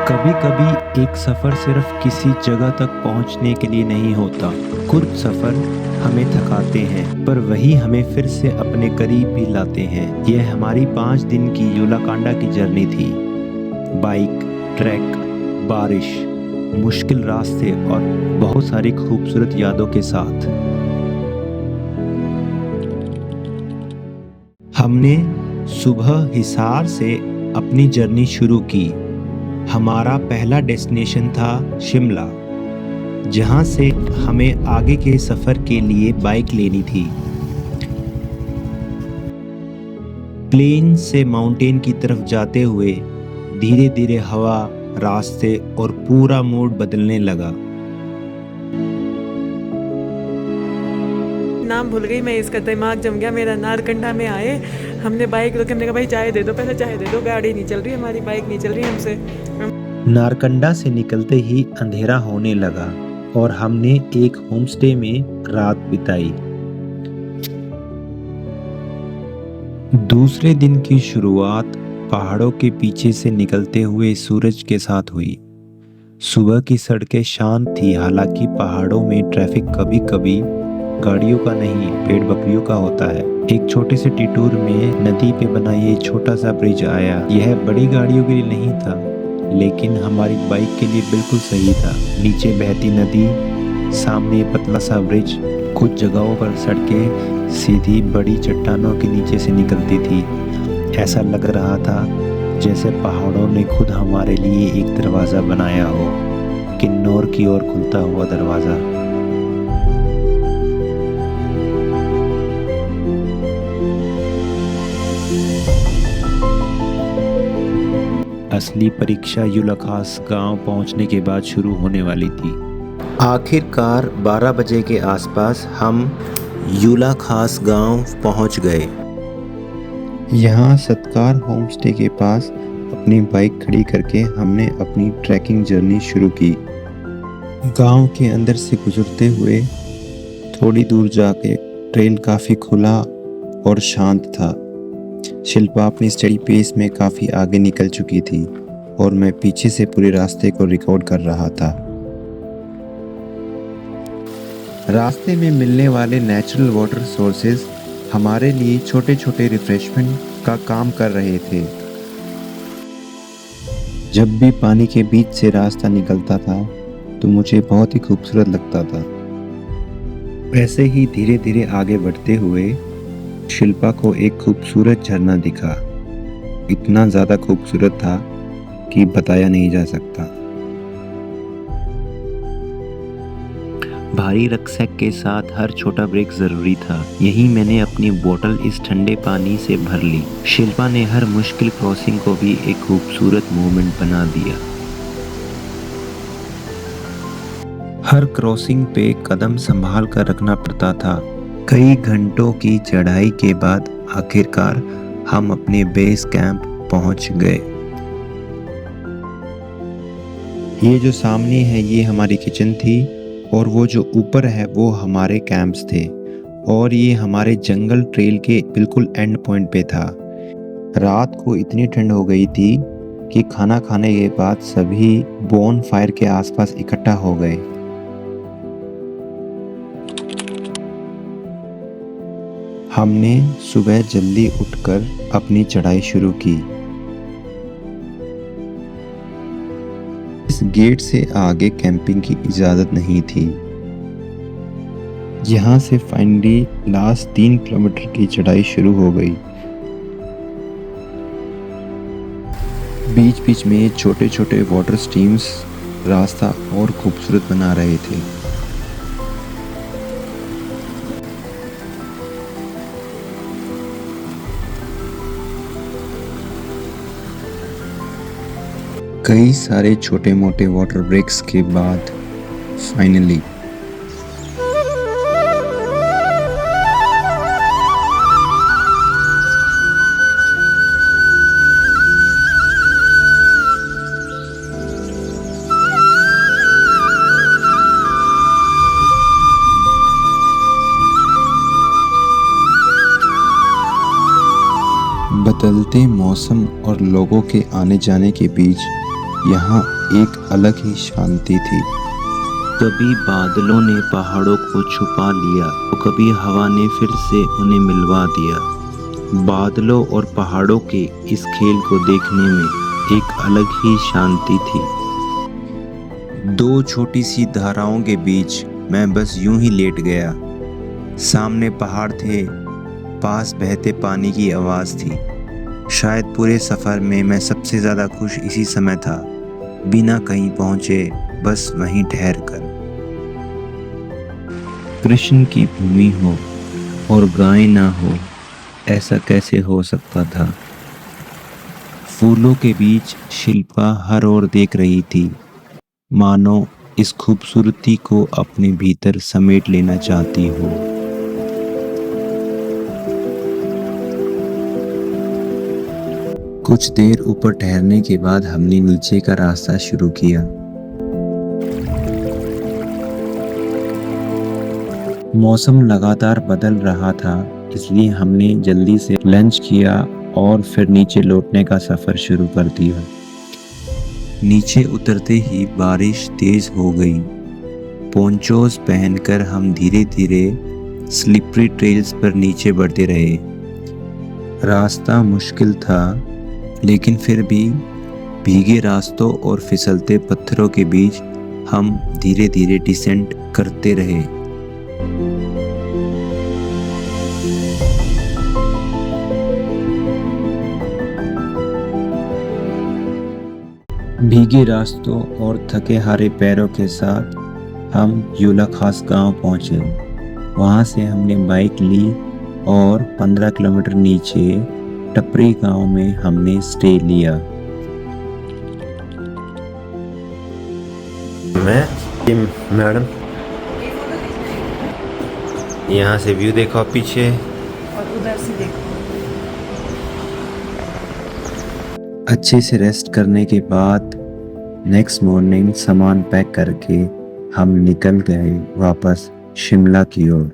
कभी कभी एक सफ़र सिर्फ किसी जगह तक पहुंचने के लिए नहीं होता। कुछ सफ़र हमें थकाते हैं पर वही हमें फिर से अपने करीब भी लाते हैं। यह हमारी 5 दिन की यूलाकांडा की जर्नी थी। बाइक, ट्रैक, बारिश, मुश्किल रास्ते और बहुत सारी खूबसूरत यादों के साथ हमने सुबह हिसार से अपनी जर्नी शुरू की। हमारा पहला डेस्टिनेशन था शिमला, जहां से हमें आगे के सफ़र के लिए बाइक लेनी थी। प्लेन से माउंटेन की तरफ जाते हुए धीरे धीरे हवा, रास्ते और पूरा मूड बदलने लगा। नाम भूल गई मैं, इसका दिमाग जम गया मेरा। नारकंडा में आए, हमने बाइक रोके, हमने कहा भाई चाय दे दो, पहले चाय दे दो, गाड़ी नहीं चल रही हमारी, बाइक नहीं चल रही हमसे। नारकंडा से निकलते ही अंधेरा होने लगा और हमने एक होमस्टे में रात बिताई। दूसरे दिन की शुरुआत पहाड़ों के पीछे से निकलते हुए सूरज के साथ हुई। सुबह की सड़कें शांत थी, हालांकि पहाड़ों में ट्रैफिक कभी कभी गाड़ियों का नहीं, पेड़ बकरियों का होता है। एक छोटे से डिटूर में नदी पे बना ये छोटा सा ब्रिज आया। यह बड़ी गाड़ियों के लिए नहीं था, लेकिन हमारी बाइक के लिए बिल्कुल सही था। नीचे बहती नदी, सामने पतला सा ब्रिज। कुछ जगहों पर सड़कें सीधी बड़ी चट्टानों के नीचे से निकलती थी। ऐसा लग रहा था जैसे पहाड़ों ने खुद हमारे लिए एक दरवाज़ा बनाया हो, किन्नौर की ओर खुलता हुआ दरवाज़ा। असली परीक्षा यूलाखास गांव पहुंचने के बाद शुरू होने वाली थी। आखिरकार 12 बजे के आसपास हम यूलाखास गांव पहुंच गए। यहाँ सत्कार होमस्टे के पास अपनी बाइक खड़ी करके हमने अपनी ट्रैकिंग जर्नी शुरू की। गांव के अंदर से गुजरते हुए थोड़ी दूर जाके ट्रेल काफ़ी खुला और शांत था। शिल्पा अपनी स्टडी पेस में काफ़ी आगे निकल चुकी थी और मैं पीछे से पूरे रास्ते को रिकॉर्ड कर रहा था। रास्ते में मिलने वाले नेचुरल वाटर सोर्सेज हमारे लिए छोटे छोटे रिफ्रेशमेंट का काम कर रहे थे। जब भी पानी के बीच से रास्ता निकलता था तो मुझे बहुत ही खूबसूरत लगता था। वैसे ही धीरे धीरे आगे बढ़ते हुए शिल्पा को एक खूबसूरत झरना दिखा। इतना ज़्यादा खूबसूरत था कि बताया नहीं जा सकता। भारी रक्सैक के साथ हर छोटा ब्रेक ज़रूरी था। यही मैंने अपनी बोतल इस ठंडे पानी से भर ली। शिल्पा ने हर मुश्किल क्रॉसिंग को भी एक खूबसूरत मोमेंट बना दिया। हर क्रॉसिंग पे कदम संभाल कर रखना पड़ता था। कई घंटों की चढ़ाई के बाद आखिरकार हम अपने बेस कैंप पहुंच गए। ये जो सामने है ये हमारी किचन थी और वो जो ऊपर है वो हमारे कैंप्स थे और ये हमारे जंगल ट्रेल के बिल्कुल एंड पॉइंट पे था। रात को इतनी ठंड हो गई थी कि खाना खाने के बाद सभी बोन फायर के आसपास इकट्ठा हो गए। हमने सुबह जल्दी उठकर अपनी चढ़ाई शुरू की। इस गेट से आगे कैंपिंग की इजाज़त नहीं थी। यहाँ से फाइनली लास्ट 3 किलोमीटर की चढ़ाई शुरू हो गई। बीच बीच में छोटे छोटे वाटर स्ट्रीम्स रास्ता और खूबसूरत बना रहे थे। कई सारे छोटे मोटे वाटर ब्रेक्स के बाद फाइनली बदलते मौसम और लोगों के आने जाने के बीच यहाँ एक अलग ही शांति थी। कभी बादलों ने पहाड़ों को छुपा लिया तो कभी हवा ने फिर से उन्हें मिलवा दिया। बादलों और पहाड़ों के इस खेल को देखने में एक अलग ही शांति थी। दो छोटी सी धाराओं के बीच मैं बस यूं ही लेट गया। सामने पहाड़ थे, पास बहते पानी की आवाज़ थी। शायद पूरे सफ़र में मैं सबसे ज़्यादा खुश इसी समय था, बिना कहीं पहुँचे, बस वहीं ठहर कर। कृष्ण की भूमि हो और गाय ना हो, ऐसा कैसे हो सकता था। फूलों के बीच शिल्पा हर ओर देख रही थी, मानो इस खूबसूरती को अपने भीतर समेट लेना चाहती हो। कुछ देर ऊपर ठहरने के बाद हमने नीचे का रास्ता शुरू किया। मौसम लगातार बदल रहा था, इसलिए हमने जल्दी से लंच किया और फिर नीचे लौटने का सफ़र शुरू कर दिया। नीचे उतरते ही बारिश तेज हो गई। पोंचोस पहनकर हम धीरे धीरे स्लिपरी ट्रेल्स पर नीचे बढ़ते रहे। रास्ता मुश्किल था, लेकिन फिर भी भीगे रास्तों और फिसलते पत्थरों के बीच हम धीरे धीरे डिसेंट करते रहे। भीगे रास्तों और थके हारे पैरों के साथ हम यूला खास गांव पहुंचे। वहां से हमने बाइक ली और 15 किलोमीटर नीचे टपरी गांव में हमने स्टे लिया। मैडम, यहाँ से व्यू देखो आप पीछे, और उधर से देखो। अच्छे से रेस्ट करने के बाद नेक्स्ट मॉर्निंग सामान पैक करके हम निकल गए वापस शिमला की ओर।